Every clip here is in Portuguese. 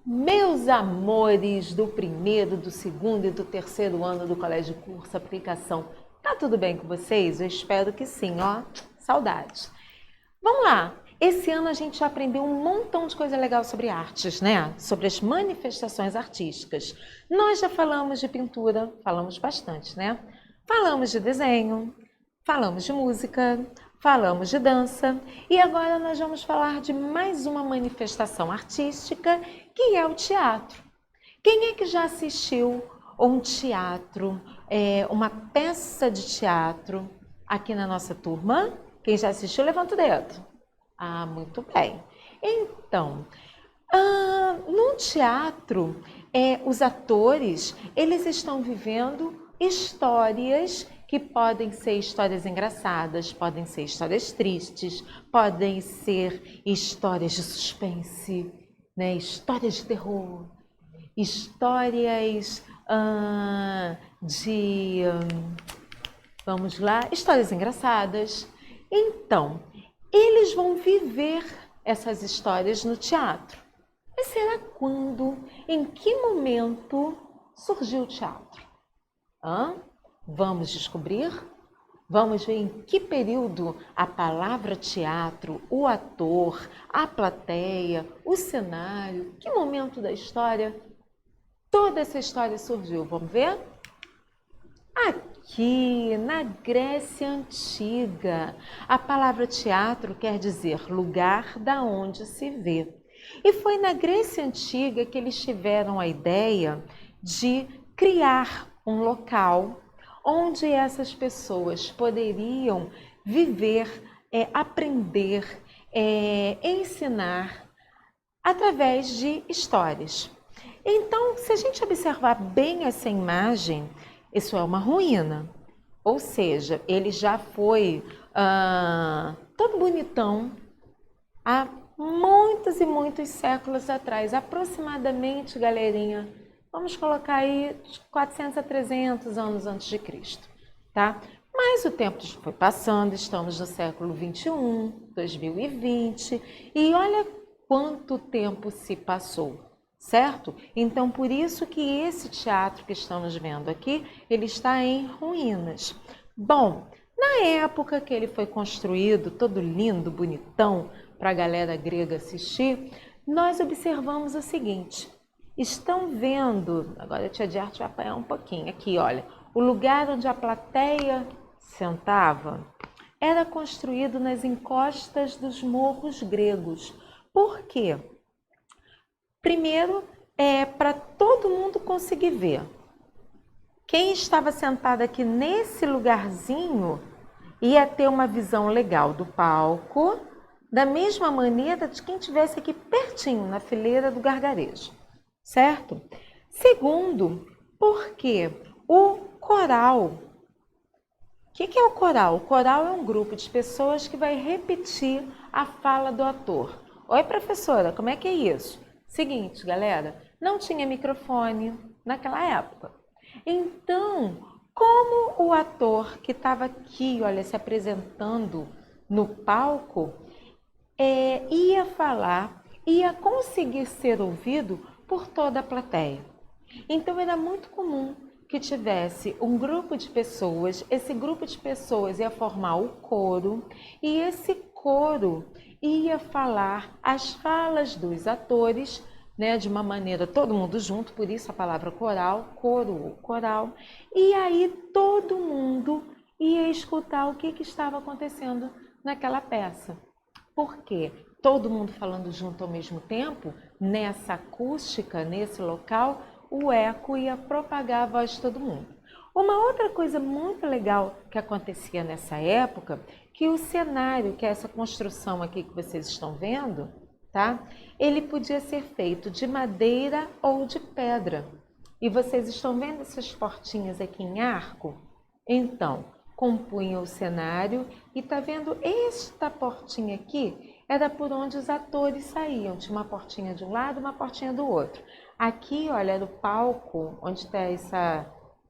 Meus amores do primeiro, do segundo e do terceiro ano do Colégio Curso Aplicação, tá tudo bem com vocês? Eu espero que sim, ó, saudades. Vamos lá, esse ano a gente já aprendeu um montão de coisa legal sobre artes, né? Sobre as manifestações artísticas. Nós já falamos de pintura, falamos bastante, né? Falamos de desenho, falamos de música, falamos de dança e agora nós vamos falar de mais uma manifestação artística, que é o teatro. Quem é que já assistiu um teatro, uma peça de teatro aqui na nossa turma? Quem já assistiu, levanta o dedo. Ah, muito bem. Então, no teatro, os atores, eles estão vivendo histórias que podem ser histórias engraçadas, podem ser histórias tristes, podem ser histórias de suspense, né? Histórias de terror, histórias vamos lá, histórias engraçadas. Então, eles vão viver essas histórias no teatro. Mas será quando, em que momento surgiu o teatro? Vamos descobrir? Vamos ver em que período a palavra teatro, o ator, a plateia, o cenário, que momento da história toda essa história surgiu. Vamos ver? Aqui, na Grécia Antiga, a palavra teatro quer dizer lugar da onde se vê. E foi na Grécia Antiga que eles tiveram a ideia de criar um local onde essas pessoas poderiam viver, aprender, ensinar através de histórias. Então, se a gente observar bem essa imagem, isso é uma ruína. Ou seja, ele já foi todo bonitão há muitos e muitos séculos atrás, aproximadamente, galerinha, vamos colocar aí 400 a 300 anos antes de Cristo, tá? Mas o tempo foi passando, estamos no século 21, 2020, e olha quanto tempo se passou, certo? Então, por isso que esse teatro que estamos vendo aqui, ele está em ruínas. Bom, na época que ele foi construído, todo lindo, bonitão, para a galera grega assistir, nós observamos o seguinte: estão vendo, agora a tia de arte vai apanhar um pouquinho, aqui olha, o lugar onde a plateia sentava era construído nas encostas dos morros gregos. Por quê? Primeiro, para todo mundo conseguir ver. Quem estava sentado aqui nesse lugarzinho ia ter uma visão legal do palco, da mesma maneira de quem estivesse aqui pertinho, na fileira do gargarejo, certo? Segundo, porque o coral. O que é o coral? O coral é um grupo de pessoas que vai repetir a fala do ator. Oi, professora, como é que é isso? Seguinte, galera, não tinha microfone naquela época. Então, como o ator que estava aqui, olha, se apresentando no palco, ia falar, ia conseguir ser ouvido por toda a plateia. Então, era muito comum que tivesse um grupo de pessoas, esse grupo de pessoas ia formar o coro, e esse coro ia falar as falas dos atores, né, de uma maneira todo mundo junto, por isso a palavra coral, coro, coral, e aí todo mundo ia escutar o que estava acontecendo naquela peça. Por quê? Todo mundo falando junto ao mesmo tempo, nessa acústica, nesse local, o eco ia propagar a voz de todo mundo. Uma outra coisa muito legal que acontecia nessa época, que o cenário, que é essa construção aqui que vocês estão vendo, tá? Ele podia ser feito de madeira ou de pedra. E vocês estão vendo essas portinhas aqui em arco? Então, compunha o cenário e tá vendo esta portinha aqui? Era por onde os atores saíam. Tinha uma portinha de um lado, uma portinha do outro. Aqui, olha, era o palco, onde está essa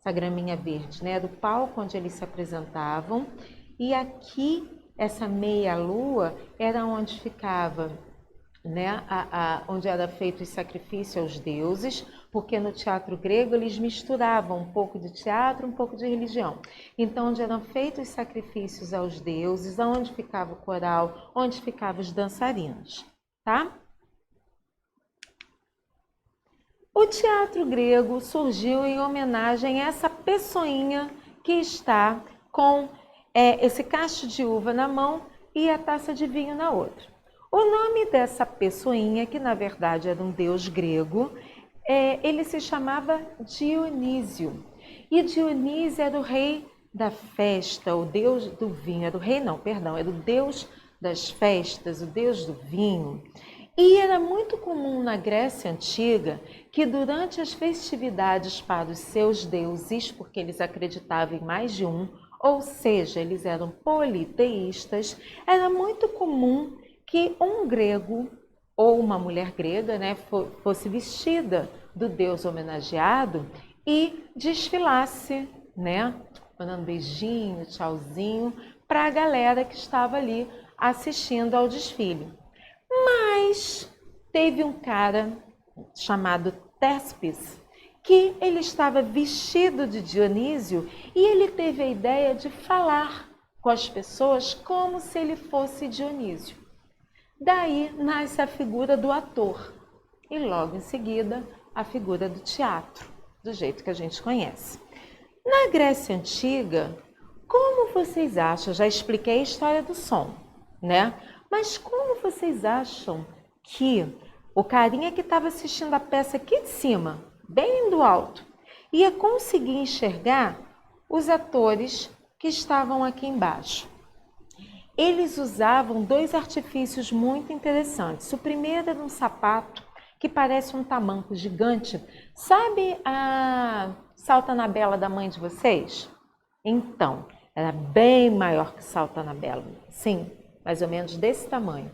graminha verde, né? Era o palco onde eles se apresentavam. E aqui, essa meia-lua era onde ficava, né, onde era feito o sacrifício aos deuses, porque no teatro grego eles misturavam um pouco de teatro, um pouco de religião. Então, onde eram feitos os sacrifícios aos deuses, onde ficava o coral, onde ficavam os dançarinos, tá? O teatro grego surgiu em homenagem a essa pessoinha que está com esse cacho de uva na mão e a taça de vinho na outra. O nome dessa pessoinha, que na verdade era um deus grego, ele se chamava Dionísio. E Dionísio era o rei da festa, o deus do vinho. Era o rei, não, perdão, era o deus das festas, o deus do vinho. E era muito comum na Grécia Antiga que durante as festividades para os seus deuses, porque eles acreditavam em mais de um, ou seja, eles eram politeístas, era muito comum que um grego ou uma mulher grega, né, fosse vestida do deus homenageado e desfilasse, né, mandando beijinho, tchauzinho, para a galera que estava ali assistindo ao desfile. Mas teve um cara chamado Téspis, que ele estava vestido de Dionísio e ele teve a ideia de falar com as pessoas como se ele fosse Dionísio. Daí nasce a figura do ator e logo em seguida a figura do teatro, do jeito que a gente conhece. Na Grécia Antiga, como vocês acham? Já expliquei a história do som, né? Mas como vocês acham que o carinha que estava assistindo a peça aqui de cima, bem do alto, ia conseguir enxergar os atores que estavam aqui embaixo? Eles usavam dois artifícios muito interessantes. O primeiro era um sapato que parece um tamanco gigante. Sabe a Salta na Bela da mãe de vocês? Então, era bem maior que Salta na Bela. Sim, mais ou menos desse tamanho.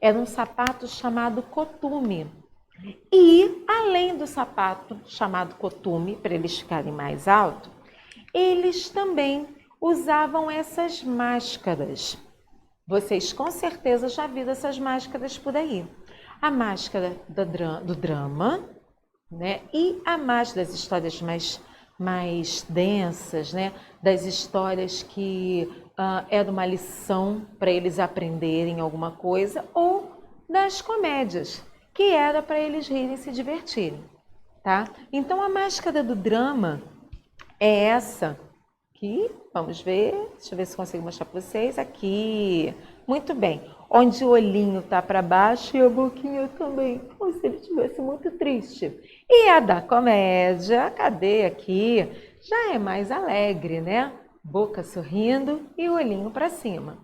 Era um sapato chamado cotume. E, além do sapato chamado cotume, para eles ficarem mais altos, eles também usavam essas máscaras. Vocês com certeza já viram essas máscaras por aí. A máscara do drama, né? E a máscara das histórias mais densas, né? Das histórias que era uma lição para eles aprenderem alguma coisa, ou das comédias, que era para eles rirem e se divertirem, tá? Então a máscara do drama é essa aqui, vamos ver, deixa eu ver se consigo mostrar para vocês, aqui, muito bem, onde o olhinho tá para baixo e a boquinha também, como se ele estivesse muito triste. E a da comédia, cadê aqui? Já é mais alegre, né? Boca sorrindo e o olhinho para cima.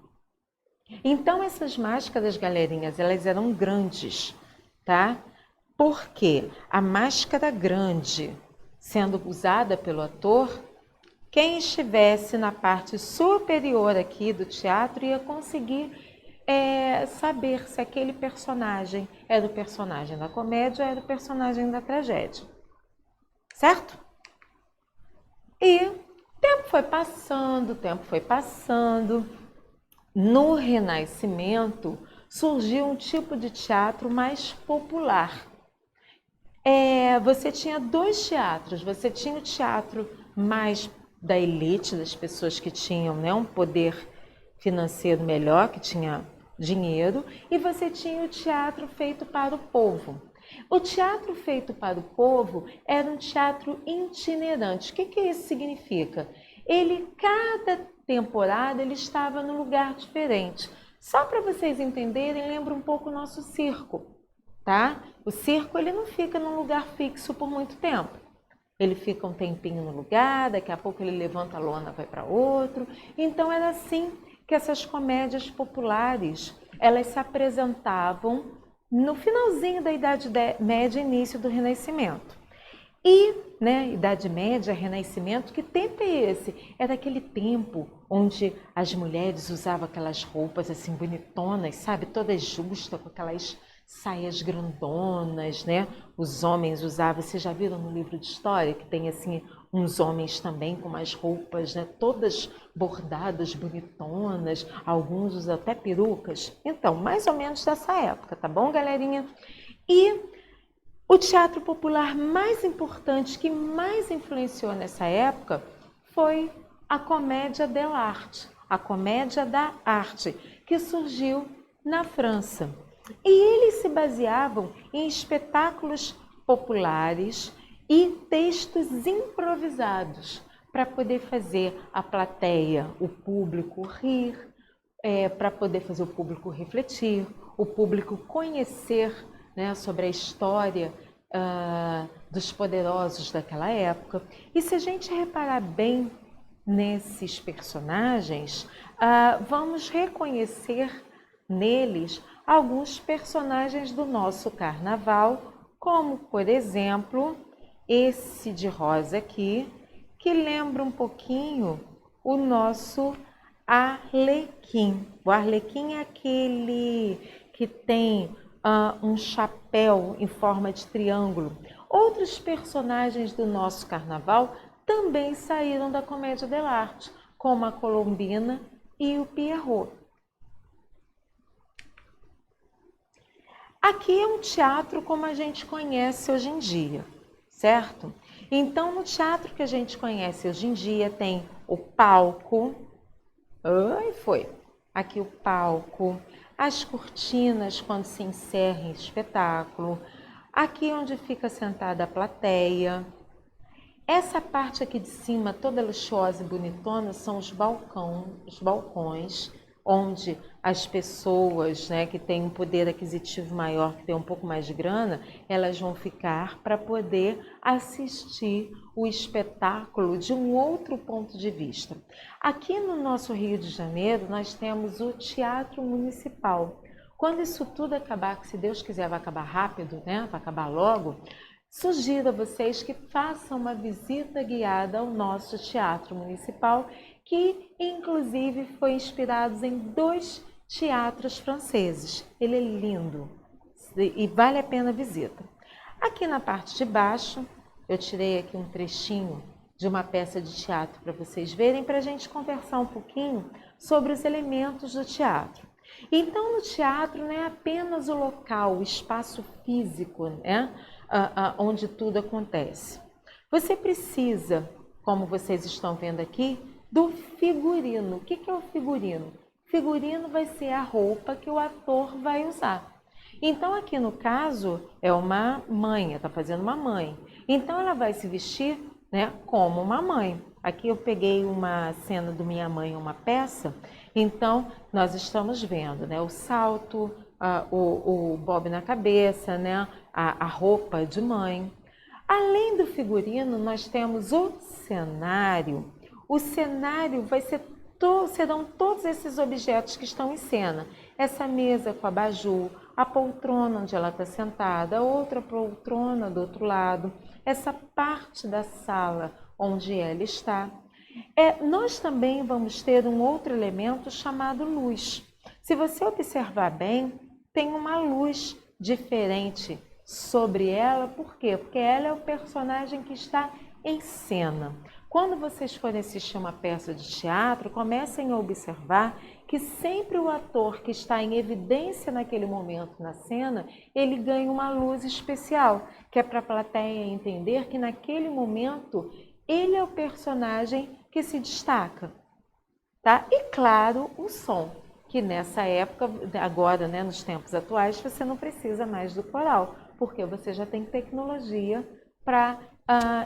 Então essas máscaras, galerinhas, elas eram grandes, tá? Porque a máscara grande, sendo usada pelo ator, quem estivesse na parte superior aqui do teatro ia conseguir saber se aquele personagem era o personagem da comédia ou era o personagem da tragédia. Certo? E o tempo foi passando. No Renascimento surgiu um tipo de teatro mais popular. Você tinha dois teatros. Você tinha o teatro mais da elite, das pessoas que tinham, né, um poder financeiro melhor, que tinha dinheiro, e você tinha o teatro feito para o povo. O teatro feito para o povo era um teatro itinerante. O que isso significa? Cada temporada, ele estava num lugar diferente. Só para vocês entenderem, lembra um pouco o nosso circo, tá? O circo, ele não fica num lugar fixo por muito tempo. Ele fica um tempinho no lugar, daqui a pouco ele levanta a lona, vai para outro. Então era assim que essas comédias populares, elas se apresentavam no finalzinho da Idade Média, início do Renascimento. E, né, Idade Média, Renascimento, que tempo é esse? Era aquele tempo onde as mulheres usavam aquelas roupas assim bonitonas, sabe? Todas justas, com aquelas saias grandonas, né? Os homens usavam, vocês já viram no livro de história que tem assim uns homens também com umas roupas, né, todas bordadas, bonitonas, alguns usam até perucas. Então, mais ou menos dessa época, tá bom, galerinha? E o teatro popular mais importante, que mais influenciou nessa época, foi a comédia dell'arte, a comédia da arte, que surgiu na França. E eles se baseavam em espetáculos populares e textos improvisados para poder fazer a plateia, o público rir, para poder fazer o público refletir, o público conhecer, né, sobre a história dos poderosos daquela época. E se a gente reparar bem nesses personagens, vamos reconhecer neles alguns personagens do nosso carnaval, como, por exemplo, esse de rosa aqui, que lembra um pouquinho o nosso Arlequim. O Arlequim é aquele que tem um chapéu em forma de triângulo. Outros personagens do nosso carnaval também saíram da comédia dell'arte, como a Colombina e o Pierrot. Aqui é um teatro como a gente conhece hoje em dia, certo? Então, no teatro que a gente conhece hoje em dia, tem o palco. Aqui o palco, as cortinas quando se encerra em espetáculo, aqui onde fica sentada a plateia. Essa parte aqui de cima, toda luxuosa e bonitona, são os balcões, onde as pessoas, né, que têm um poder aquisitivo maior, que têm um pouco mais de grana, elas vão ficar para poder assistir o espetáculo de um outro ponto de vista. Aqui no nosso Rio de Janeiro, nós temos o Teatro Municipal. Quando isso tudo acabar, que se Deus quiser vai acabar rápido, né, vai acabar logo, sugiro a vocês que façam uma visita guiada ao nosso Teatro Municipal, que inclusive foi inspirado em 2 teatros franceses. Ele é lindo e vale a pena a visita. Aqui na parte de baixo, eu tirei aqui um trechinho de uma peça de teatro para vocês verem, para a gente conversar um pouquinho sobre os elementos do teatro. Então, no teatro não é apenas o local, o espaço físico, né, onde tudo acontece. Você precisa, como vocês estão vendo aqui, do figurino. O que é o figurino? Figurino vai ser a roupa que o ator vai usar. Então, aqui no caso, é uma mãe, está fazendo uma mãe. Então, ela vai se vestir, né, como uma mãe. Aqui eu peguei uma cena do Minha Mãe, uma peça. Então, nós estamos vendo, né, o salto, o bob na cabeça, né, a roupa de mãe. Além do figurino, nós temos o cenário. O cenário serão todos esses objetos que estão em cena. Essa mesa com abajur, a poltrona onde ela está sentada, outra poltrona do outro lado, essa parte da sala onde ela está. Nós também vamos ter um outro elemento chamado luz. Se você observar bem, tem uma luz diferente sobre ela. Por quê? Porque ela é o personagem que está em cena. Quando vocês forem assistir uma peça de teatro, comecem a observar que sempre o ator que está em evidência naquele momento na cena, ele ganha uma luz especial, que é para a plateia entender que naquele momento ele é o personagem que se destaca, tá? E claro, o som, que nessa época, agora, né, nos tempos atuais, você não precisa mais do coral, porque você já tem tecnologia para,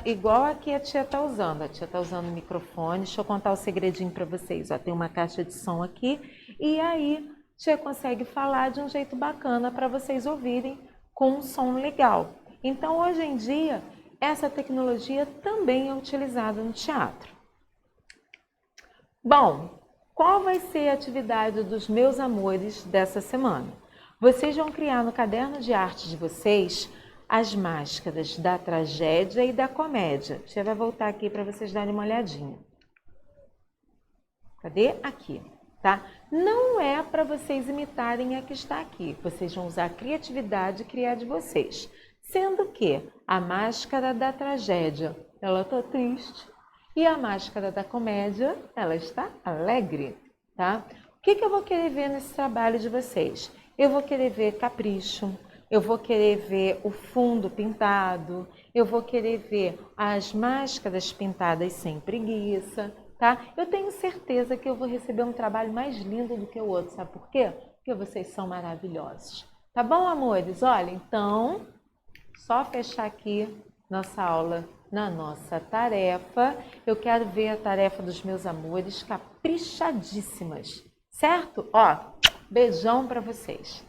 igual aqui a tia está usando. A tia está usando o microfone. Deixa eu contar o segredinho para vocês. Ó, tem uma caixa de som aqui e aí a tia consegue falar de um jeito bacana para vocês ouvirem com um som legal. Então, hoje em dia, essa tecnologia também é utilizada no teatro. Bom, qual vai ser a atividade dos meus amores dessa semana? Vocês vão criar no caderno de arte de vocês as máscaras da tragédia e da comédia. A tia vai voltar aqui para vocês darem uma olhadinha. Cadê? Aqui, tá? Não é para vocês imitarem a que está aqui. Vocês vão usar a criatividade e criar de vocês. Sendo que a máscara da tragédia ela está triste. E a máscara da comédia, ela está alegre, tá? O que eu vou querer ver nesse trabalho de vocês? Eu vou querer ver capricho, eu vou querer ver o fundo pintado, eu vou querer ver as máscaras pintadas sem preguiça, tá? Eu tenho certeza que eu vou receber um trabalho mais lindo do que o outro, sabe por quê? Porque vocês são maravilhosos. Tá bom, amores? Olha, então, só fechar aqui nossa aula na nossa tarefa. Eu quero ver a tarefa dos meus amores caprichadíssimas, certo? Ó, beijão para vocês.